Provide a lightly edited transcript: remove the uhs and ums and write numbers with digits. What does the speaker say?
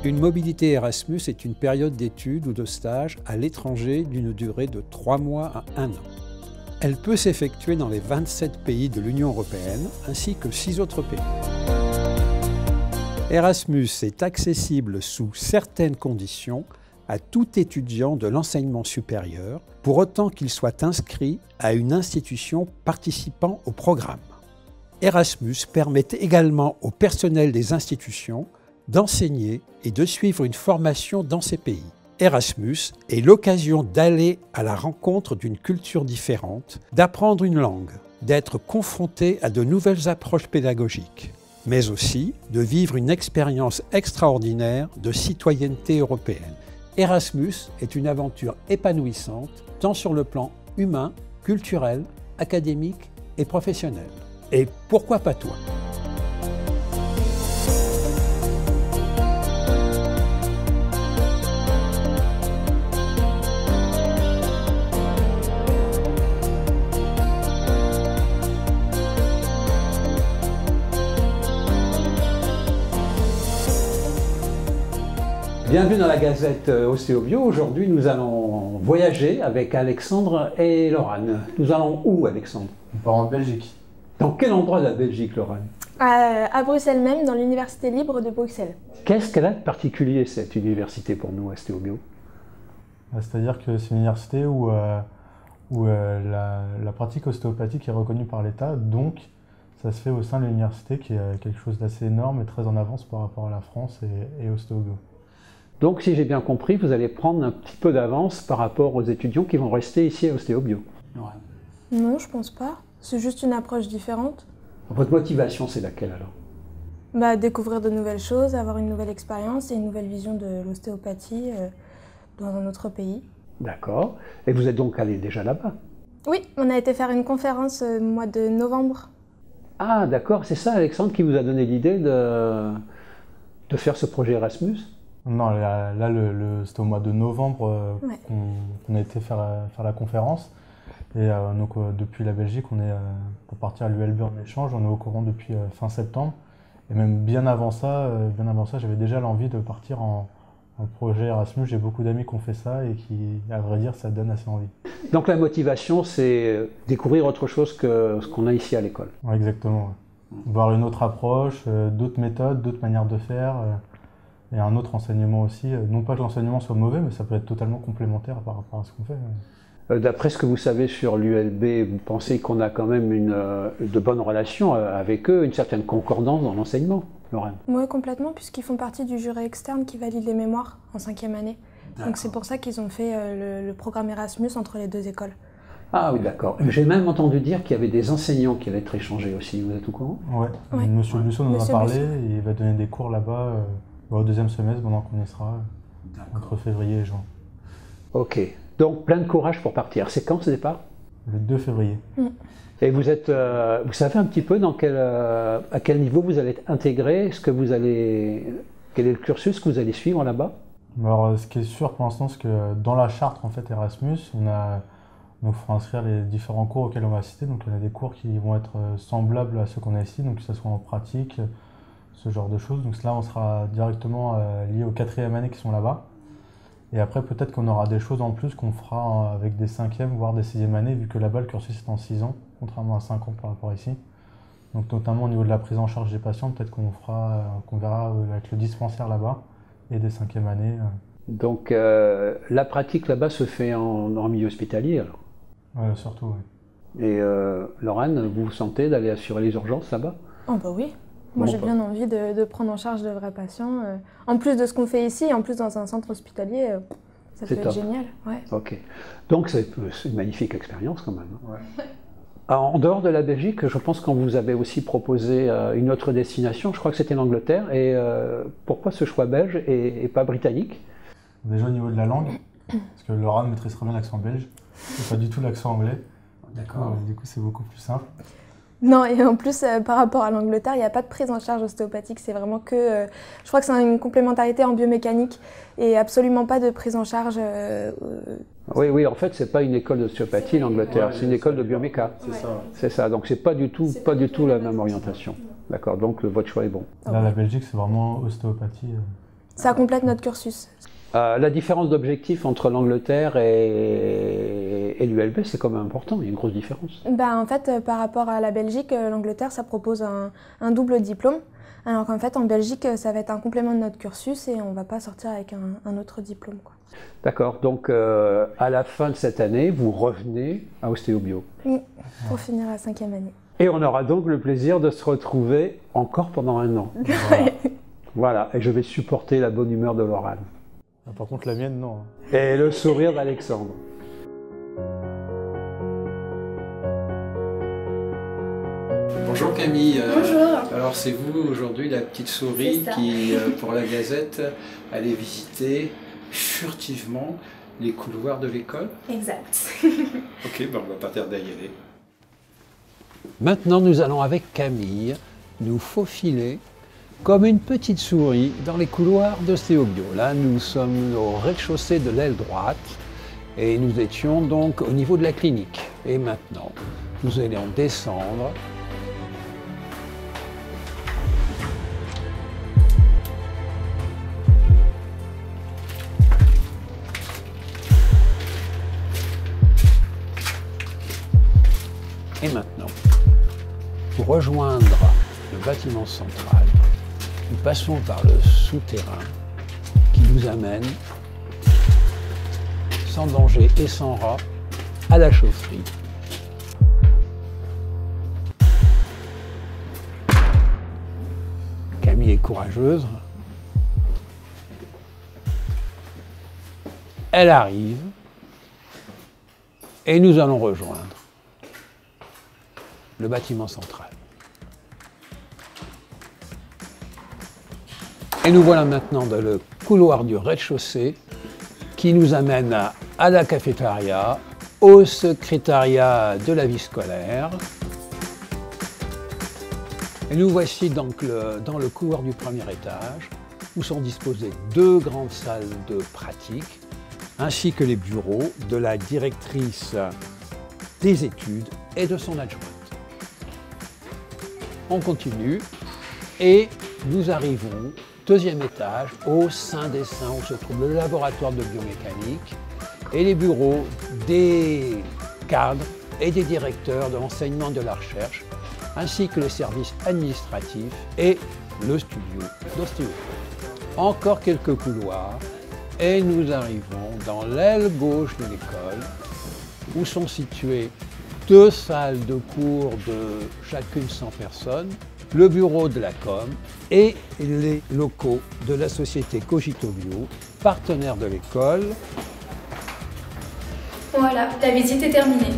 Une mobilité Erasmus est une période d'études ou de stage à l'étranger d'une durée de 3 mois à 1 an. Elle peut s'effectuer dans les 27 pays de l'Union européenne ainsi que 6 autres pays. Erasmus est accessible sous certaines conditions à tout étudiant de l'enseignement supérieur, pour autant qu'il soit inscrit à une institution participant au programme. Erasmus permet également au personnel des institutions d'enseigner et de suivre une formation dans ces pays. Erasmus est l'occasion d'aller à la rencontre d'une culture différente, d'apprendre une langue, d'être confronté à de nouvelles approches pédagogiques, mais aussi de vivre une expérience extraordinaire de citoyenneté européenne. Erasmus est une aventure épanouissante, tant sur le plan humain, culturel, académique et professionnel. Et pourquoi pas toi ? Bienvenue dans la Gazette Ostéobio. Aujourd'hui, nous allons voyager avec Alexandre et Laurane. Nous allons où, Alexandre? On part en Belgique. Dans quel endroit de la Belgique, Laurane? À Bruxelles même, dans l'Université libre de Bruxelles. Qu'est-ce qu'elle a de particulier, cette université, pour nous, Ostéobio? C'est-à-dire que c'est une université où la pratique ostéopathique est reconnue par l'État, donc ça se fait au sein de l'université, qui est quelque chose d'assez énorme et très en avance par rapport à la France et Ostéobio. Donc, si j'ai bien compris, vous allez prendre un petit peu d'avance par rapport aux étudiants qui vont rester ici à Ostéobio. Non, je pense pas. C'est juste une approche différente. Votre motivation, c'est laquelle alors? Découvrir de nouvelles choses, avoir une nouvelle expérience et une nouvelle vision de l'ostéopathie dans un autre pays. D'accord. Et vous êtes donc allé déjà là-bas? Oui, on a été faire une conférence au mois de novembre. Ah, d'accord. C'est ça, Alexandre, qui vous a donné l'idée de faire ce projet Erasmus? Non, là c'était au mois de novembre qu'on a été faire la conférence. Et donc depuis la Belgique, on est pour partir à l'ULB en échange, on est au courant depuis fin septembre. Et même bien avant ça, j'avais déjà l'envie de partir en projet Erasmus. J'ai beaucoup d'amis qui ont fait ça et qui, à vrai dire, ça donne assez envie. Donc la motivation, c'est découvrir autre chose que ce qu'on a ici à l'école. Ouais, exactement. Ouais. Voir une autre approche, d'autres méthodes, d'autres manières de faire. Et un autre enseignement aussi, non pas que l'enseignement soit mauvais, mais ça peut être totalement complémentaire par rapport à ce qu'on fait. D'après ce que vous savez sur l'ULB, vous pensez qu'on a quand même de bonnes relations avec eux, une certaine concordance dans l'enseignement, Laurane? Oui, complètement, puisqu'ils font partie du jury externe qui valide les mémoires en 5e année. Donc c'est pour ça qu'ils ont fait le programme Erasmus entre les deux écoles. Ah oui, d'accord. J'ai même entendu dire qu'il y avait des enseignants qui allaient être échangés aussi, vous êtes au courant? Oui, Monsieur Busson nous en a parlé, et il va donner des cours là-bas au deuxième semestre, pendant qu'on y sera, entre février et juin. Ok, donc plein de courage pour partir. C'est quand ce départ? Le 2 février. Et vous savez un petit peu à quel niveau vous allez être intégré? Quel est le cursus que vous allez suivre là-bas? Alors, ce qui est sûr pour l'instant, c'est que dans la charte en fait, Erasmus, il faut inscrire les différents cours auxquels on va assister. Donc il y a des cours qui vont être semblables à ceux qu'on a ici, donc que ce soit en pratique, ce genre de choses. Donc là, on sera directement lié aux 4e années qui sont là-bas. Et après, peut-être qu'on aura des choses en plus qu'on fera avec des 5e, voire des 6e années, vu que là-bas, le cursus est en 6 ans, contrairement à 5 ans par rapport à ici. Donc notamment au niveau de la prise en charge des patients, peut-être qu'on verra avec le dispensaire là-bas, et des 5e années. Donc la pratique là-bas se fait en milieu hospitalier alors? Surtout, oui. Et Laurane, vous vous sentez d'aller assurer les urgences là-bas? Oh bah oui. Moi, j'ai bien envie de prendre en charge de vrais patients. En plus de ce qu'on fait ici, en plus dans un centre hospitalier, ça peut être génial. Ouais. Ok. Donc, c'est une magnifique expérience quand même. Ouais. En dehors de la Belgique, je pense qu'on vous avait aussi proposé une autre destination. Je crois que c'était l'Angleterre. Et pourquoi ce choix belge et pas britannique? Déjà au niveau de la langue, parce que Laurane maîtrise très bien l'accent belge, et pas du tout l'accent anglais. D'accord. Du coup, c'est beaucoup plus simple. Non, et en plus, par rapport à l'Angleterre, il n'y a pas de prise en charge ostéopathique. C'est vraiment que... je crois que c'est une complémentarité en biomécanique et absolument pas de prise en charge. Oui, en fait, c'est pas une école d'ostéopathie, l'Angleterre, c'est une école de bioméca. C'est ça. C'est ça, donc c'est pas du tout la même orientation. D'accord, donc votre choix est bon. Là, la Belgique, c'est vraiment ostéopathie. Ça complète notre cursus. La différence d'objectif entre l'Angleterre et l'ULB, c'est quand même important, il y a une grosse différence. En fait, par rapport à la Belgique, l'Angleterre, ça propose un double diplôme. Alors qu'en fait, en Belgique, ça va être un complément de notre cursus et on ne va pas sortir avec un autre diplôme, quoi. D'accord, donc à la fin de cette année, vous revenez à Ostéo-Bio. Oui, pour finir la 5e année. Et on aura donc le plaisir de se retrouver encore pendant 1 an. Voilà, et je vais supporter la bonne humeur de Laurane. Par contre, la mienne, non. Et le sourire d'Alexandre. Bonjour Camille. Bonjour. Alors c'est vous aujourd'hui la petite souris qui, pour la Gazette, allait visiter furtivement les couloirs de l'école. Exact. Ok, on va pas tarder à y aller. Maintenant, nous allons avec Camille nous faufiler comme une petite souris dans les couloirs d'Ostéo-Bio. Là, nous sommes au rez-de-chaussée de l'aile droite et nous étions donc au niveau de la clinique. Et maintenant, nous allons descendre. Et maintenant, pour rejoindre le bâtiment central, nous passons par le souterrain qui nous amène, sans danger et sans rat, à la chaufferie. Camille est courageuse. Elle arrive et nous allons rejoindre le bâtiment central. Et nous voilà maintenant dans le couloir du rez-de-chaussée qui nous amène à la cafétéria, au secrétariat de la vie scolaire. Et nous voici donc dans le couloir du premier étage où sont disposées 2 grandes salles de pratique ainsi que les bureaux de la directrice des études et de son adjointe. On continue et nous arrivons, 2e étage, au sein des saints où se trouve le laboratoire de biomécanique et les bureaux des cadres et des directeurs de l'enseignement et de la recherche, ainsi que les services administratifs et le studio d'ostéo. Encore quelques couloirs et nous arrivons dans l'aile gauche de l'école où sont situées 2 salles de cours de chacune 100 personnes, le bureau de la com et les locaux de la société Cogito Bio, partenaire de l'école. Voilà, la visite est terminée.